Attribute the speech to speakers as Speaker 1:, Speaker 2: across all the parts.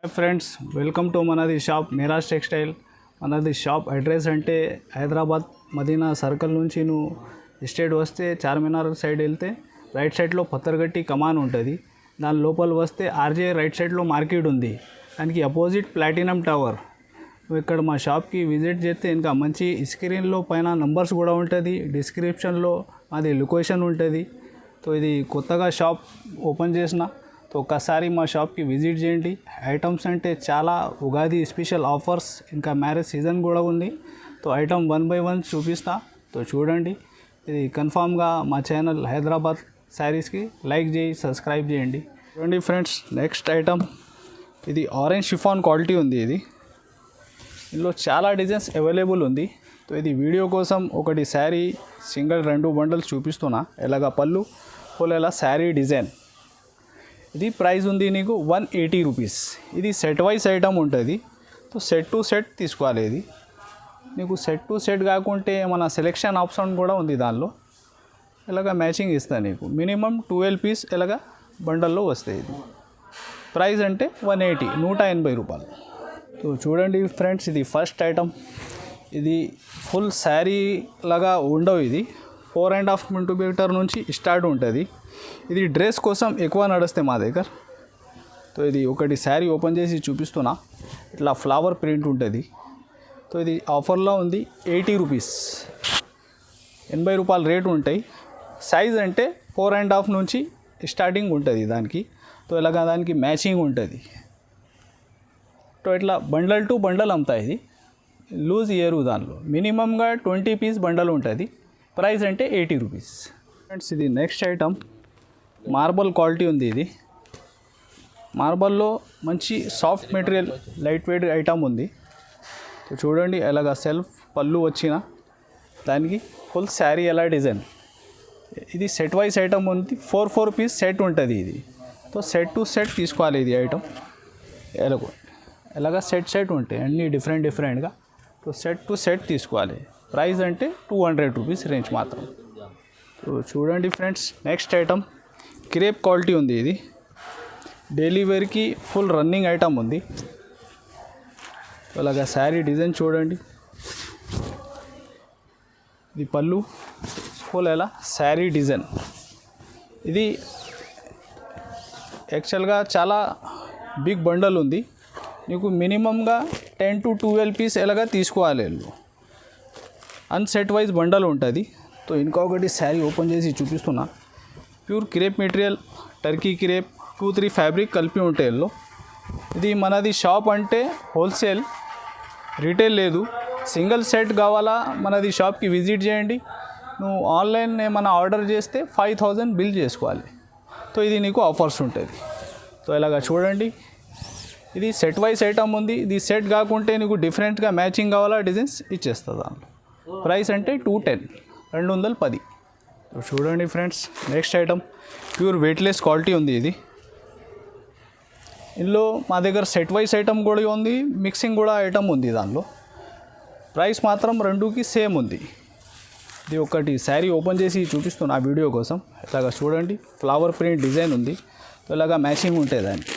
Speaker 1: Hi friends, welcome to मनदी shop Miraj textile. మనది shop address అంటే హైదరాబాద్ మదీనా సర్కిల్ నుంచి నువ్వు ఎస్టేట్ వస్తే చార్మినార్ సైడ్ వెళ్తే రైట్ సైడ్లో పత్తర్గట్టి కమాన్ ఉంటుంది. దాని లోపల వస్తే ఆర్జే రైట్ సైడ్లో మార్కెట్ ఉంది. దానికి అపోజిట్ ప్లాటినం టవర్. నువ్వు ఇక్కడ మా షాప్కి విజిట్ చేస్తే ఇంకా మంచి స్క్రీన్లో పైన నంబర్స్ కూడా ఉంటుంది, డిస్క్రిప్షన్లో మాది లొకేషన్ ఉంటుంది. సో ఇది కొత్తగా షాప్ ఓపెన్ చేసిన, तो ఒక్కసారి మా షాప్కి విజిట్ చేయండి. ఐటమ్స్ అంటే చాలా ఉగాది స్పెషల్ ఆఫర్స్, ఇంకా మ్యారేజ్ సీజన్ కూడా ఉంది. సో ఐటమ్ 1 by 1 చూపిస్తా, సో చూడండి. ఇది కన్ఫామ్గా మా ఛానల్ హైదరాబాద్ శారీస్కి లైక్ చేయి, సబ్స్క్రైబ్ చేయండి. చూడండి ఫ్రెండ్స్, నెక్స్ట్ ఐటమ్ ఇది ఆరెంజ్ షిఫాన్ క్వాలిటీ ఉంది. ఇది ఇందులో చాలా డిజైన్స్ అవైలబుల్ ఉంది. సో ఇది వీడియో కోసం ఒకటి శారీ సింగిల్ 2 బండల్స్ చూపిస్తున్నా. ఎలాగా పళ్ళు పోలేలా శారీ డిజైన్. ఇది ప్రైస్ ఉంది నీకు 180 రూపీస్. ఇది సెట్ వైజ్ ఐటమ్ ఉంటుంది. సో సెట్ టు సెట్ తీసుకోవాలి. ఇది నీకు సెట్ టు సెట్ కాకుంటే మన సెలెక్షన్ ఆప్షన్ కూడా ఉంది దానిలో. ఇలాగ మ్యాచింగ్ ఇస్తాను నీకు. మినిమం 12 పీస్ ఇలాగ బండల్లో వస్తాయి. ఇది ప్రైస్ అంటే 180, 180 రూపాయలు. సో చూడండి ఫ్రెండ్స్, ఇది ఫస్ట్ ఐటమ్. ఇది ఫుల్ శారీ లాగా ఉండవు. ఇది 4.5 మీటర్ నుంచి స్టార్ట్ ఉంటుంది. ఇది డ్రెస్ కోసం ఎక్కువ నడుస్తే మా దగ్గర. సో ఇది ఒకటి శారీ ఓపెన్ చేసి చూపిస్తున్నా. ఇట్లా ఫ్లవర్ ప్రింట్ ఉంటుంది. సో ఇది ఆఫర్లో ఉంది. 80 రూపీస్, 80 రూపాయలు రేటు ఉంటాయి. సైజ్ అంటే 4.5 నుంచి స్టార్టింగ్ ఉంటుంది దానికి. సో ఇలాగ దానికి మ్యాచింగ్ ఉంటుంది. సో ఇట్లా బండల్ టు బండల్ అమ్ముతాయి. ఇది లూజ్ ఇయరు. దానిలో మినిమంగా 20 పీస్ బండల్ ఉంటుంది. ప్రైస్ అంటే 80 రూపీస్. ఫ్రెండ్స్, ఇది నెక్స్ట్ ఐటమ్ మార్బల్ క్వాలిటీ ఉంది. ఇది మార్బల్లో మంచి soft material, light weight item ఉంది. సో చూడండి, ఎలాగ సెల్ఫ్ పళ్ళు వచ్చిన దానికి ఫుల్ శారీ ఎలా డిజైన్. ఇది సెట్ వైజ్ ఐటమ్ ఉంది. 4 పీస్ సెట్ ఉంటుంది ఇది. సో సెట్ టు సెట్ తీసుకోవాలి. ఇది ఐటమ్ ఎలాగ సెట్ ఉంటాయి అన్నీ డిఫరెంట్గా. సో సెట్ టు సెట్ తీసుకోవాలి. ప్రైస్ అంటే 200 రూపీస్ రేంజ్ మాత్రం. సో చూడండి friends, next item crepe quality ఉంది. ఇది డైలీ వేర్కి ఫుల్ రన్నింగ్ ఐటమ్ ఉంది. అలాగా శారీ డిజైన్ చూడండి. ఇది పళ్ళు ఫుల్ ఎలా శారీ డిజైన్. ఇది యాక్చువల్గా చాలా బిగ్ బండల్ ఉంది. నీకు మినిమంగా 10 to 12 పీస్ ఎలాగా తీసుకోవాలి. అన్సెట్ వైజ్ బండల్ ఉంటుంది. సో ఇంకొకటి శారీ ఓపెన్ చేసి చూపిస్తున్నా. Pure crepe material, Turkey crepe, 2-3 fabric కలిపి ఉంటాయి. ఇది మనది షాప్ అంటే హోల్సేల్, రీటైల్ లేదు. సింగిల్ సెట్ కావాలా మనది షాప్కి విజిట్ చేయండి. నువ్వు ఆన్లైన్ ఏమైనా ఆర్డర్ చేస్తే 5000 బిల్ చేసుకోవాలి. సో ఇది నీకు ఆఫర్స్ ఉంటుంది. సో ఇలాగా చూడండి, ఇది సెట్ వైజ్ ఐటమ్ ఉంది. ఇది సెట్ కాకుంటే నీకు డిఫరెంట్గా మ్యాచింగ్ కావాలా డిజైన్స్ ఇచ్చేస్తుంది దాంట్లో. ప్రైస్ అంటే 210. చూడండి friends, next item pure weightless quality ఉంది. ఇది ఇందులో మా దగ్గర సెట్ వైజ్ ఐటమ్ కూడా ఉంది, మిక్సింగ్ కూడా ఐటమ్ ఉంది. దానిలో ప్రైస్ మాత్రం రెండుకి సేమ్ ఉంది. ఇది ఒకటి శారీ ఓపెన్ చేసి చూపిస్తున్నా ఆ వీడియో కోసం. ఇలాగ చూడండి, ఫ్లవర్ ప్రింట్ డిజైన్ ఉంది. ఇలాగా మ్యాచింగ్ ఉంటుంది దానికి.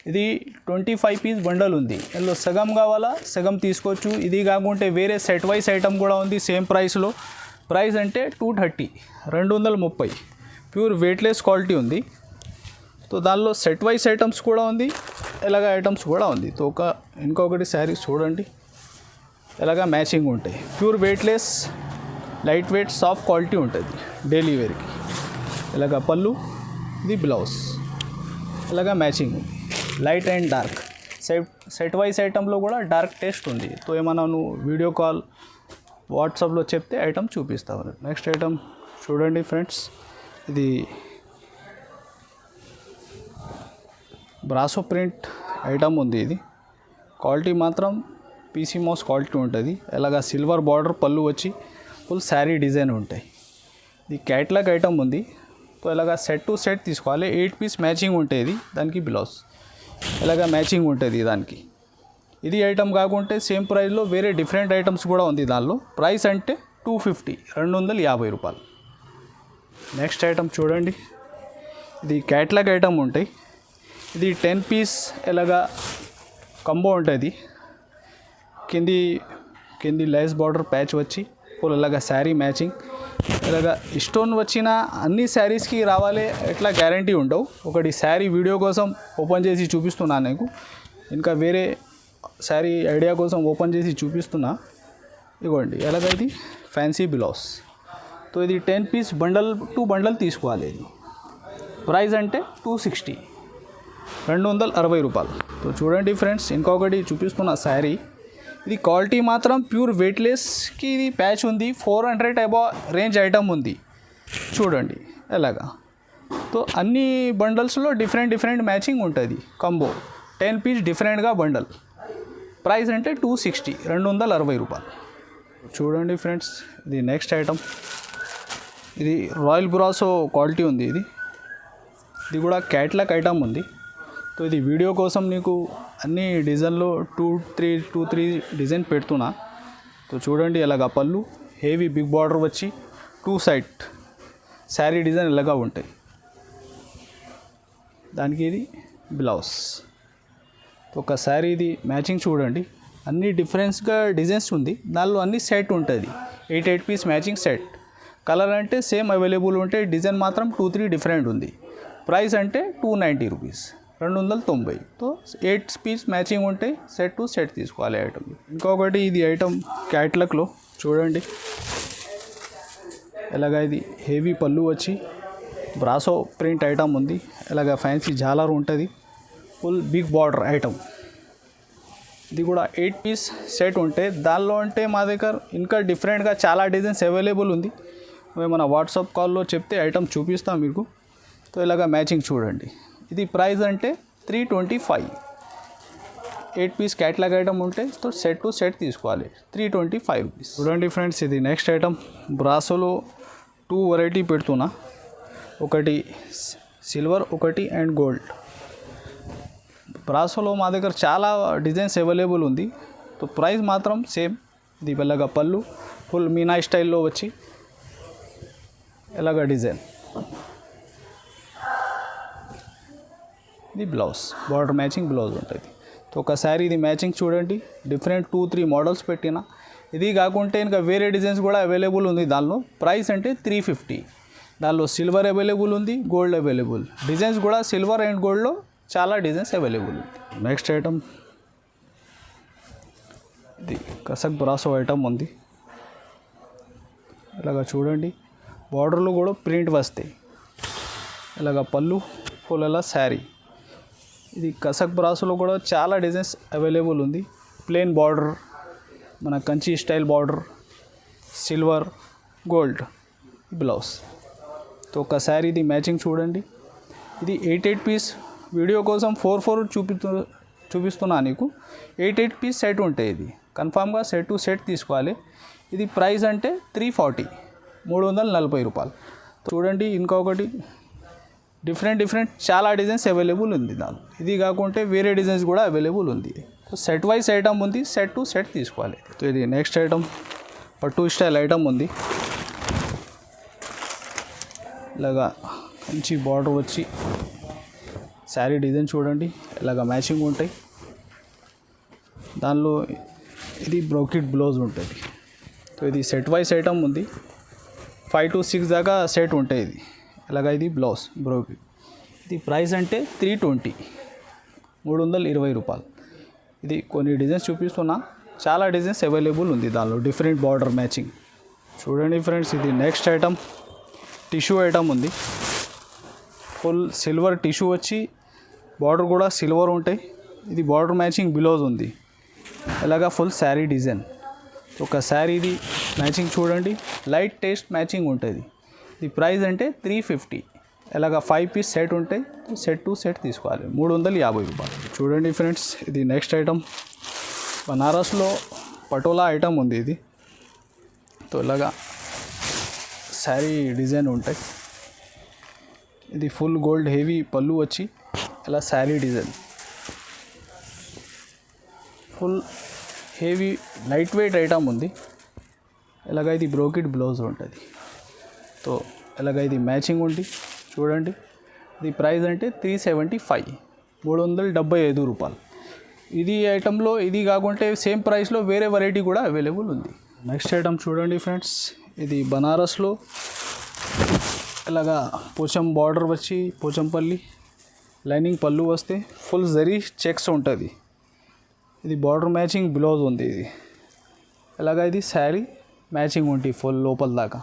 Speaker 1: ఇది 25 పీస్ బండల్ ఉంది. ఇందులో సగం కావాలా సగం తీసుకోవచ్చు. ఇది కాకుంటే వేరే సెట్ వైజ్ ఐటమ్ కూడా ఉంది సేమ్ ప్రైస్లో. ప్రైస్ అంటే 230, ప్యూర్ వెయిట్లెస్ క్వాలిటీ ఉంది. సో దానిలో సెట్ వైజ్ ఐటమ్స్ కూడా ఉంది, ఇలాగ ఐటమ్స్ కూడా ఉంది. సో ఇంకొకటి శారీ చూడండి, ఇలాగ మ్యాచింగ్ ఉంటాయి. Pure weightless, light weight, soft quality ఉంటుంది డైలీ వేర్కి. ఇలాగ పళ్ళు, ఇది బ్లౌజ్, ఇలాగ మ్యాచింగ్ ఉంది. Light and dark set wise ఐటంలో కూడా డార్క్ టేస్ట్ ఉంది. సో ఏమన్నా నువ్వు వీడియో కాల్, వాట్సాప్లో చెప్తే ఐటమ్ చూపిస్తావు. నెక్స్ట్ ఐటమ్ చూడండి ఫ్రెండ్స్, ఇది బ్రాసో ప్రింట్ ఐటమ్ ఉంది. ఇది క్వాలిటీ మాత్రం పీసీ మౌస్ క్వాలిటీ ఉంటుంది. ఇలాగా సిల్వర్ బార్డర్ పళ్ళు వచ్చి ఫుల్ శారీ డిజైన్ ఉంటాయి. ఇది క్యాట్లాగ్ ఐటమ్ ఉంది. సో ఇలాగా సెట్ టు సెట్ తీసుకోవాలి. 8 పీస్ మ్యాచింగ్ ఉంటుంది. దానికి బ్లౌజ్ ఇలాగా మ్యాచింగ్ ఉంటుంది దానికి. ఇది ఐటమ్ కాకుంటే సేమ్ ప్రైస్లో వేరే డిఫరెంట్ ఐటమ్స్ కూడా ఉంది దానిలో. ప్రైస్ అంటే 250 రూపాయలు. నెక్స్ట్ ఐటమ్ చూడండి, ఇది క్యాట్లాగ్ ఐటమ్ ఉంటాయి. ఇది 10 పీస్ ఎలాగా కంబో ఉంటుంది. కింది కింది లేస్ బార్డర్ ప్యాచ్ వచ్చి ఫుల్ ఇలాగా శారీ మ్యాచింగ్. ఇలాగా స్టోన్ వచ్చిన అన్ని శారీస్కి రావాలి ఎట్లా గ్యారంటీ ఉండవు. ఒకటి శారీ వీడియో కోసం ఓపెన్ చేసి చూపిస్తున్నాను నీకు. ఇంకా వేరే శారీ ఐడియా కోసం ఓపెన్ చేసి చూపిస్తున్నా. ఇవ్వండి ఎలాగ ఇది ఫ్యాన్సీ బ్లౌజ్. సో ఇది 10 పీస్ బండల్ 2 బండల్ తీసుకోవాలి. ఇది ప్రైస్ అంటే 260, 260 రూపాయలు. సో చూడండి ఫ్రెండ్స్, ఇంకొకటి చూపిస్తున్న శారీ. ఇది క్వాలిటీ మాత్రం ప్యూర్ వెయిట్లెస్కి ఇది ప్యాచ్ ఉంది. 400 అబౌ రేంజ్ ఐటమ్ ఉంది. చూడండి ఎలాగా. సో అన్ని బండల్స్లో డిఫరెంట్ మ్యాచింగ్ ఉంటుంది. కంబో 10 పీస్ డిఫరెంట్గా బండల్. ప్రైస్ అంటే 260, 260 రూపాయలు. చూడండి ఫ్రెండ్స్, ఇది నెక్స్ట్ ఐటమ్. ఇది రాయల్ బ్రాసో క్వాలిటీ ఉంది. ఇది కూడా క్యాట్లాగ్ ఐటమ్ ఉంది. సో ఇది వీడియో కోసం నీకు అన్ని డిజైన్లో 2-3 డిజైన్ పెడుతున్నా. సో చూడండి ఎలాగా పళ్ళు హెవీ బిగ్ బార్డర్ వచ్చి 2 సైడ్ శారీ డిజైన్ ఇలాగా ఉంటాయి. దానికి ఇది బ్లౌజ్. ఒక శారీ ఇది మ్యాచింగ్ చూడండి, అన్ని డిఫరెన్స్గా డిజైన్స్ ఉంది. దానిలో అన్ని సెట్ ఉంటుంది. 8 పీస్ మ్యాచింగ్ సెట్. కలర్ అంటే సేమ్ అవైలబుల్ ఉంటాయి. డిజైన్ మాత్రం 2-3 డిఫరెంట్ ఉంది. ప్రైస్ అంటే 290 రూపీస్, 290. సో 8 పీస్ మ్యాచింగ్ ఉంటాయి. సెట్ టు సెట్ తీసుకోవాలి ఐటమ్. ఇంకొకటి ఇది ఐటమ్ క్యాట్లాగ్లో చూడండి ఎలాగా. ఇది హెవీ పళ్ళు వచ్చి బ్రాసో ప్రింట్ ఐటమ్ ఉంది. ఇలాగ ఫ్యాన్సీ జాలర్ ఉంటుంది. Full big border item. ఇది కూడా 8 పీస్ సెట్ ఉంటాయి. దానిలో అంటే మా దగ్గర ఇంకా డిఫరెంట్గా చాలా డిజైన్స్ అవైలబుల్ ఉంది. మేము మన వాట్సాప్ కాల్లో చెప్తే ఐటమ్ చూపిస్తాం మీకు. సో ఇలాగ మ్యాచింగ్ చూడండి. ఇది ప్రైస్ అంటే 325. 8 పీస్ క్యాట్లాగ్ ఐటమ్ ఉంటే సో సెట్ టు సెట్ తీసుకోవాలి. 325 రూపీస్. చూడండి ఫ్రెండ్స్, ఇది నెక్స్ట్ ఐటమ్. బ్రాసోలో 2 వెరైటీ పెడుతున్నా. ఒకటి సిల్వర్, ఒకటి అండ్ గోల్డ్. బ్రాసోలో మా దగ్గర చాలా డిజైన్స్ అవైలబుల్ ఉంది. సో ప్రైస్ మాత్రం సేమ్. ఇది ఇలాగ పళ్ళు ఫుల్ మీనా స్టైల్లో వచ్చి ఇలాగ డిజైన్. ఇది బ్లౌజ్, బార్డర్ మ్యాచింగ్ బ్లౌజ్ ఉంటుంది. ఒకసారి ఇది మ్యాచింగ్ చూడండి. డిఫరెంట్ 2-3 మోడల్స్ పెట్టిన. ఇది కాకుంటే ఇంకా వేరే డిజైన్స్ కూడా అవైలబుల్ ఉంది దానిలో. ప్రైస్ అంటే 350. దానిలో సిల్వర్ అవైలబుల్ ఉంది, గోల్డ్ అవైలబుల్. డిజైన్స్ కూడా సిల్వర్ అండ్ గోల్డ్లో చాలా డిజైన్స్ అవైలబుల్ ఉంది. నెక్స్ట్ ఐటమ్ ఇది కసక్ బ్రాసో ఐటమ్ ఉంది. ఇలాగ చూడండి, బార్డర్లో కూడా ప్రింట్ వస్తాయి. ఇలాగ పళ్ళు ఫుల్ అలా శారీ. ఇది కసక్ బ్రాసోలో కూడా చాలా డిజైన్స్ అవైలబుల్ ఉంది. ప్లెయిన్ బార్డర్, మన Kanchi style border, silver, gold blouse. So ఒకసారి ఇది మ్యాచింగ్ చూడండి. ఇది 8 పీస్. వీడియో కోసం 4 చూపిస్తున్నా నీకు. 8 పీస్ సెట్ ఉంటాయి. ఇది కన్ఫామ్గా సెట్ టు సెట్ తీసుకోవాలి. ఇది ప్రైస్ అంటే 340, 340 రూపాయలు. చూడండి ఇంకొకటి డిఫరెంట్ చాలా డిజైన్స్ అవైలబుల్ ఉంది దానిలో. ఇది కాకుంటే వేరే డిజైన్స్ కూడా అవైలబుల్ ఉంది. సో సెట్ వైజ్ ఐటమ్ ఉంది. సెట్ టు సెట్ తీసుకోవాలి. సో ఇది నెక్స్ట్ ఐటమ్ పట్టు స్టైల్ ఐటమ్ ఉంది. ఇలాగా మంచి బార్డర్ వచ్చి శారీ డిజైన్ చూడండి ఇలాగ మ్యాచింగ్ ఉంటాయి. దానిలో ఇది బ్రోకెట్ బ్లౌజ్ ఉంటుంది. సో ఇది సెట్ వైజ్ ఐటమ్ ఉంది. 5 to 6 దాకా సెట్ ఉంటాయి. ఇది ఇలాగ ఇది బ్లౌజ్ బ్రోకెట్. ఇది ప్రైస్ అంటే 320, 320 రూపాయలు. ఇది కొన్ని డిజైన్స్ చూపిస్తున్నా. చాలా డిజైన్స్ అవైలబుల్ ఉంది దానిలో. డిఫరెంట్ బార్డర్ మ్యాచింగ్ చూడండి ఫ్రెండ్స్. ఇది నెక్స్ట్ ఐటమ్ టిష్యూ ఐటమ్ ఉంది. ఫుల్ సిల్వర్ టిష్యూ వచ్చి బార్డర్ కూడా సిల్వర్ ఉంటాయి. ఇది బార్డర్ మ్యాచింగ్ బ్లౌజ్ ఉంది. ఇలాగా ఫుల్ శారీ డిజైన్. ఒక శారీ ఇది మ్యాచింగ్ చూడండి. లైట్ టేస్ట్ మ్యాచింగ్ ఉంటుంది. ఇది ప్రైస్ అంటే 350. ఇలాగ 5 పీస్ సెట్ ఉంటాయి. సెట్ టు సెట్ తీసుకోవాలి. 350 రూపాయలు. చూడండి ఫ్రెండ్స్, ఇది నెక్స్ట్ ఐటమ్. బనారస్లో పటోలా ఐటమ్ ఉంది. ఇది తో ఇలాగా శారీ డిజైన్ ఉంటాయి. ఇది ఫుల్ గోల్డ్ హెవీ పళ్ళు వచ్చి ఇలా sari design. Full heavy light weight item ఉంది. ఇలాగ ఇది బ్రోకెట్ బ్లౌజ్ ఉంటుంది. సో ఇలాగ ఇది మ్యాచింగ్ ఉంది చూడండి. ఇది ప్రైస్ అంటే 375, 375 రూపాయలు. ఇది ఐటెంలో ఇది కాకుంటే సేమ్ ప్రైస్లో వేరే వెరైటీ కూడా అవైలబుల్ ఉంది. నెక్స్ట్ ఐటమ్ చూడండి ఫ్రెండ్స్, ఇది బనారస్లో ఇలాగా పోచం బార్డర్ వచ్చి పోచంపల్లి లైనింగ్ పళ్ళు వస్తే ఫుల్ జరీ చెక్స్ ఉంటుంది. ఇది బార్డర్ మ్యాచింగ్ బ్లౌజ్ ఉంది. ఇది ఇలాగా ఇది శారీ మ్యాచింగ్ ఉంటుంది ఫుల్ లోపల దాకా.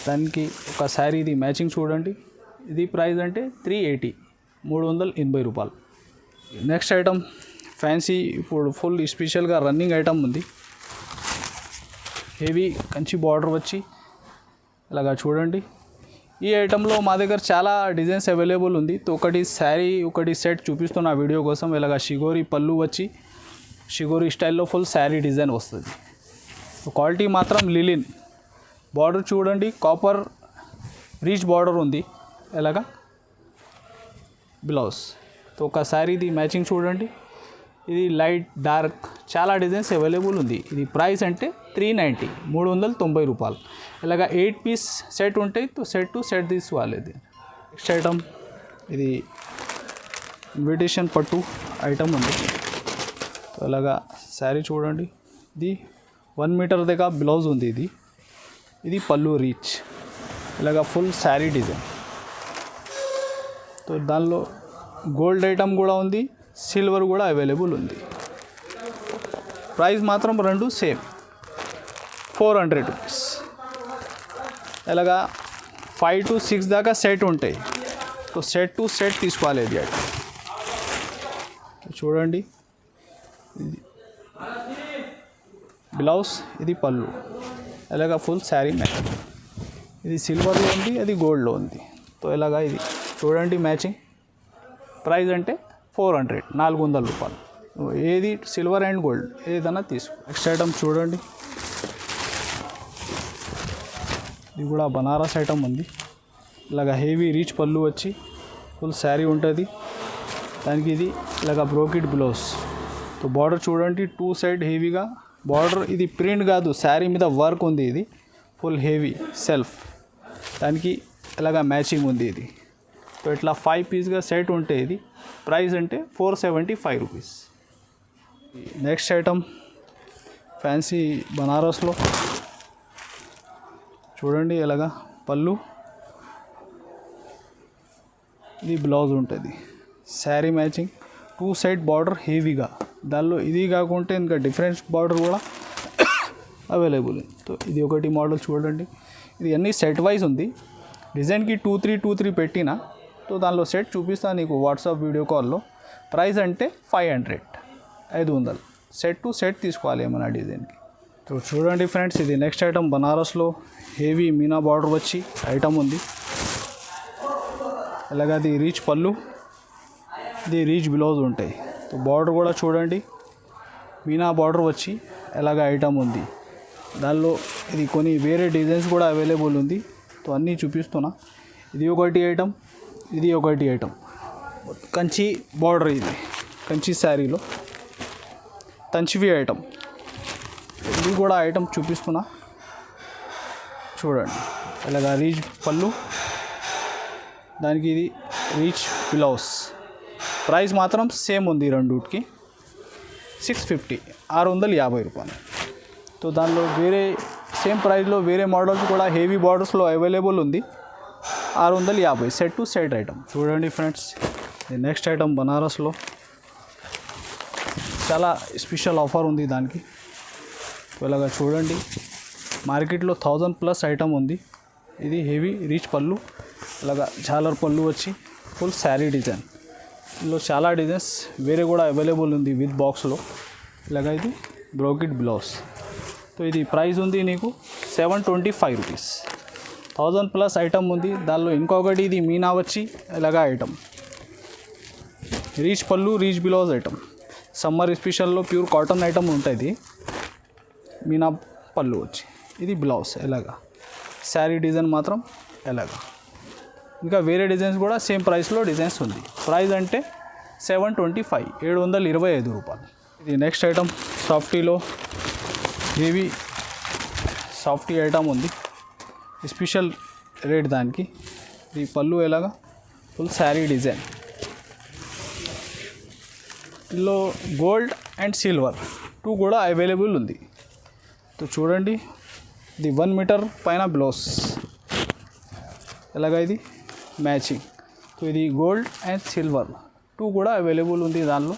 Speaker 1: దానికి ఒక శారీ ఇది మ్యాచింగ్ చూడండి. ఇది ప్రైస్ అంటే 380 380 రూపాయలు. నెక్స్ట్ ఐటమ్ ఫ్యాన్సీ ఇప్పుడు ఫుల్ స్పెషల్గా రన్నింగ్ ఐటమ్ ఉంది. హెవీ కంచి బార్డర్ వచ్చి ఇలాగా చూడండి. ఈ ఐటెంలో మా దగ్గర చాలా డిజైన్స్ అవైలబుల్ ఉంది. ఒకటి శారీ ఒకటి సెట్ చూపిస్తున్న వీడియో కోసం. ఇలాగా షిగోరి పళ్ళు వచ్చి షిగోరి స్టైల్లో ఫుల్ శారీ డిజైన్ వస్తుంది. క్వాలిటీ మాత్రం లిలిన్. బార్డర్ చూడండి, కాపర్ రీచ్ బార్డర్ ఉంది. ఇలాగా బ్లౌజ్ ఒక శారీది మ్యాచింగ్ చూడండి. ఇది లైట్ డార్క్ చాలా డిజైన్స్ అవైలబుల్ ఉంది. ఇది ప్రైస్ అంటే 390 390 రూపాయలు. ఇలాగా 8 పీస్ సెట్ ఉంటాయి. సెట్ టు సెట్ తీసుకోవాలి. ఇది నెక్స్ట్ ఐటమ్, ఇది ఇన్విటేషన్ పట్టు ఐటమ్ ఉంది. ఇలాగా శారీ చూడండి. ఇది 1 మీటర్ దగ్గర బ్లౌజ్ ఉంది. ఇది పళ్ళు రీచ్ ఇలాగా ఫుల్ శారీ డిజైన్. దానిలో గోల్డ్ ఐటమ్ కూడా ఉంది, సిల్వర్ కూడా అవైలబుల్ ఉంది. ప్రైస్ మాత్రం రెండు సేమ్ 400 రూపీస్. ఇలాగా 5 to 6 దాకా సెట్ ఉంటాయి. సెట్ టు సెట్ తీసుకోవాలి. ఇది ఐటమ్ చూడండి. ఇది బ్లౌజ్, ఇది పళ్ళు ఇలాగా ఫుల్ శారీ మ్యాచింగ్. ఇది సిల్వర్లో ఉంది, అది గోల్డ్లో ఉంది. ఇలాగా ఇది చూడండి మ్యాచింగ్. ప్రైస్ అంటే 400 రూపాయలు. ఏది సిల్వర్ అండ్ గోల్డ్ ఏదైనా తీసుకో. నెక్స్ట్ ఐటమ్ చూడండి. ఇది కూడా బనారస్ ఐటమ్ ఉంది. ఇలాగా హెవీ రీచ్ పళ్ళు వచ్చి ఫుల్ శారీ ఉంటుంది. దానికి ఇది ఇలాగా బ్రోకెట్ బ్లౌజ్. బార్డర్ చూడండి, 2 సైడ్ హెవీగా బార్డర్. ఇది ప్రింట్ కాదు, శారీ మీద వర్క్ ఉంది. ఇది ఫుల్ హెవీ సెల్ఫ్. దానికి ఇలాగా మ్యాచింగ్ ఉంది. ఇది ఇట్లా 5 పీస్గా సెట్ ఉంటే ఇది ప్రైస్ అంటే 475 రూపీస్. నెక్స్ట్ ఐటమ్ ఫ్యాన్సీ బనారస్లో చూడండి. ఇలాగా పళ్ళు, ఇది బ్లౌజ్ ఉంటుంది. శారీ మ్యాచింగ్ 2 సైడ్ బార్డర్ హెవీగా. దానిలో ఇది కాకుంటే ఇంకా డిఫరెంట్ బార్డర్ కూడా అవైలబుల్. ఇది ఒకటి మోడల్ చూడండి. ఇది అన్నీ సెట్ వైజ్ ఉంది. డిజైన్కి 2-3 పెట్టినా దానిలో సెట్ చూపిస్తాను నీకు వాట్సాప్ వీడియో కాల్లో. ప్రైస్ అంటే 500 సెట్ టు సెట్ తీసుకోవాలి ఏమైనా డిజైన్కి. చూడండి ఫ్రెండ్స్, ఇది నెక్స్ట్ ఐటమ్ బనారస్లో హెవీ మీనా బార్డర్ వచ్చి ఐటమ్ ఉంది. ఇలాగ అది రీచ్ పళ్ళు, ఇది రీచ్ బ్లౌజ్ ఉంటాయి. బార్డర్ కూడా చూడండి, మీనా బార్డర్ వచ్చి ఇలాగ ఐటమ్ ఉంది. దానిలో ఇది కొన్ని వేరే డిజైన్స్ కూడా అవైలబుల్ ఉంది. అన్నీ చూపిస్తున్నా. ఇది ఒకటి ఐటమ్, ఇది ఒకటి ఐటమ్. కంచి బార్డర్, ఇది కంచి శారీలో తంచివి ఐటమ్. ఇది కూడా ఐటమ్ చూపిస్తున్నా చూడండి. ఇలాగా రీచ్ పళ్ళు, దానికి ఇది రీచ్ బ్లౌజ్. ప్రైస్ మాత్రం సేమ్ ఉంది రెండుకి 650 650 రూపాయలు. దానిలో వేరే సేమ్ ప్రైస్లో వేరే మోడల్స్ కూడా హెవీ బార్డర్స్లో అవైలబుల్ ఉంది. 650 సెట్ టు సెట్ ఐటమ్. చూడండి ఫ్రెండ్స్, నెక్స్ట్ ఐటమ్ బనారస్లో చాలా స్పెషల్ ఆఫర్ ఉంది దానికి. ఇలాగా చూడండి, మార్కెట్లో 1000+ ఐటమ్ ఉంది. ఇది హెవీ రీచ్ పళ్ళు, ఇలాగా జాలర్ పళ్ళు వచ్చి ఫుల్ శారీ డిజైన్. ఇందులో చాలా డిజైన్స్ వేరే కూడా అవైలబుల్ ఉంది విత్ బాక్స్లో. ఇలాగా ఇది బ్రోకెట్ బ్లౌజ్. ఇది ప్రైస్ ఉంది నీకు 725 రూపీస్. 1000+ ఐటమ్ ఉంది. దానిలో ఇంకొకటి ఇది మీనా వచ్చి ఇలాగా ఐటమ్, రీచ్ పళ్ళు రీచ్ బ్లౌజ్ ఐటమ్. సమ్మర్ స్పెషల్లో ప్యూర్ కాటన్ ఐటమ్ ఉంటుంది. మీనా పళ్ళు వచ్చి ఇది బ్లౌజ్. ఇలాగా శారీ డిజైన్ మాత్రం ఇలాగా. ఇంకా వేరే డిజైన్స్ కూడా సేమ్ ప్రైస్లో డిజైన్స్ ఉంది. ప్రైస్ అంటే 725 725 రూపాయలు. ఇది నెక్స్ట్ ఐటమ్ సాఫ్టీలో హెవీ సాఫ్టీ ఐటమ్ ఉంది. స్పెషల్ రేట్ దానికి. ఇది పళ్ళు ఎలాగా ఫుల్ శారీ డిజైన్. ఇందులో గోల్డ్ అండ్ సిల్వర్ 2 కూడా అవైలబుల్ ఉంది. సో చూడండి, ఇది 1 మీటర్ పైన బ్లౌజ్ ఎలాగా ఇది మ్యాచింగ్. సో ఇది గోల్డ్ అండ్ సిల్వర్ 2 కూడా అవైలబుల్ ఉంది. దానిలో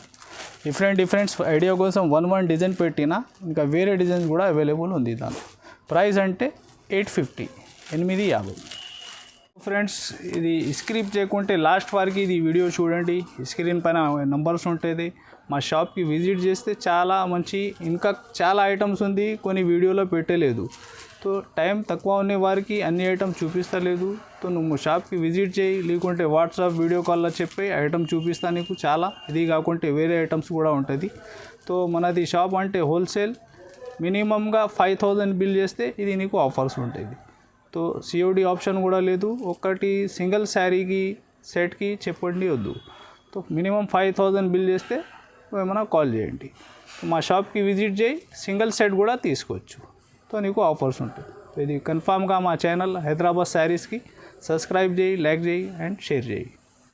Speaker 1: డిఫరెంట్ ఐడియా కోసం 1 డిజైన్ పెట్టినా ఇంకా వేరే డిజైన్స్ కూడా అవైలబుల్ ఉంది. దానిలో ప్రైస్ అంటే 850 850. ఫ్రెండ్స్, ఇది స్క్రిప్ చేయకుంటే లాస్ట్ వరకు ఇది వీడియో చూడండి. స్క్రీన్ పైన నంబర్స్ ఉంటుంది. మా షాప్కి విజిట్ చేస్తే చాలా మంచి ఇంకా చాలా ఐటమ్స్ ఉంది, కొన్ని వీడియోలో పెట్టలేదు. సో టైం తక్కువ ఉన్న వారికి అన్ని ఐటమ్స్ చూపిస్తలేదు. సో నువ్వు షాప్కి విజిట్ చేయి, లేకుంటే వాట్సాప్ వీడియో కాల్లో చెప్పి ఐటమ్ చూపిస్తా నీకు. చాలా ఇది కాకుంటే వేరే ఐటమ్స్ కూడా ఉంటుంది. సో మనది షాప్ అంటే హోల్సేల్, మినిమంగా 5000 బిల్ చేస్తే ఇది నీకు ఆఫర్స్ ఉంటుంది. సో సిఓడి ఆప్షన్ కూడా లేదు. ఒకటి సింగిల్ శారీకి సెట్కి చెప్పండి వద్దు. సో మినిమం 5000 బిల్ చేస్తే ఏమైనా కాల్ చేయండి. మా షాప్కి విజిట్ చేయి, సింగిల్ సెట్ కూడా తీసుకోవచ్చు. సో నీకు ఆఫర్స్ ఉంటుంది. సో ఇది కన్ఫామ్గా మా ఛానల్ హైదరాబాద్ శారీస్కి సబ్స్క్రైబ్ చేయి, లైక్ చేయి అండ్ షేర్ చేయి.